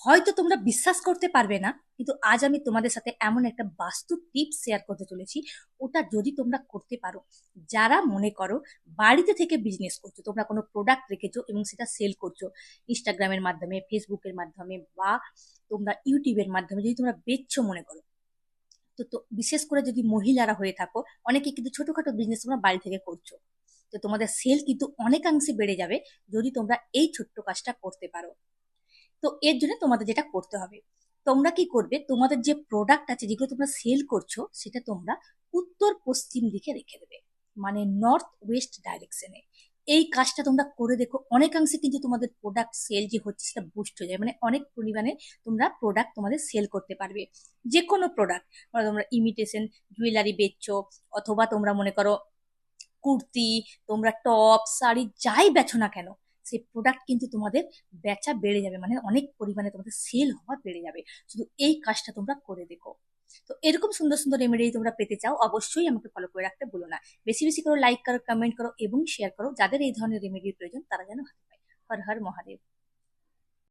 হয়তো তোমরা বিশ্বাস করতে পারবে না, কিন্তু আজ আমি তোমাদের সাথে এমন একটা বাস্তু টিপস শেয়ার করতে চলেছি। ওটা যদি তোমরা করতে পারো, যারা মনে করো বাড়িতে থেকে বিজনেস করছো, তোমরা কোনো প্রোডাক্ট রেখেছো এবং সেটা সেল করছো ইনস্টাগ্রামের মাধ্যমে, ফেসবুকের মাধ্যমে, বা তোমরা ইউটিউবের মাধ্যমে যদি তোমরা বেচছো মনে করো, তো তো বিশেষ করে যদি মহিলারা হয়ে থাকো, অনেকে কিন্তু ছোটখাটো বিজনেস তোমরা বাড়ি থেকে করছো, তো তোমাদের সেল কিন্তু অনেকাংশে বেড়ে যাবে যদি তোমরা এই ছোট্ট কাজটা করতে পারো। তো এর জন্য তোমাদের যেটা করতে হবে, তোমরা কি করবে, তোমাদের যে প্রোডাক্ট আছে যেগুলো তোমরা সেল করছো সেটা তোমরা উত্তর পশ্চিম দিকে রেখে দেবে, মানে নর্থ ওয়েস্ট ডাইরেকশনে। এই কাজটা তোমরা করে দেখো, অনেকাংশে কিন্তু তোমাদের প্রোডাক্ট সেল যে হচ্ছে সেটা বুস্ট হয়ে যায়, মানে অনেক পরিমাণে তোমরা প্রোডাক্ট তোমাদের সেল করতে পারবে। যে কোনো প্রোডাক্ট, তোমরা ইমিটেশন জুয়েলারি বেচছো, অথবা তোমরা মনে করো কুর্তি, তোমরা টপ শাড়ি যাই বেছো না কেন, সেই প্রোডাক্ট কিন্তু তোমাদের বেচা বেড়ে যাবে, মানে অনেক পরিমাণে তোমাদের সেল হওয়া বেড়ে যাবে। শুধু এই কাজটা তোমরা করে দেখো। তো এরকম সুন্দর সুন্দর রেমেডি তোমরা পেতে চাও, অবশ্যই আমাকে ফলো করে রাখতে ভুলো না। বেশি বেশি করে লাইক করো, কমেন্ট করো এবং শেয়ার করো, যাদের এই ধরনের রেমেডির প্রয়োজন তারা যেন হাতে পায়। হর হর মহাদেব।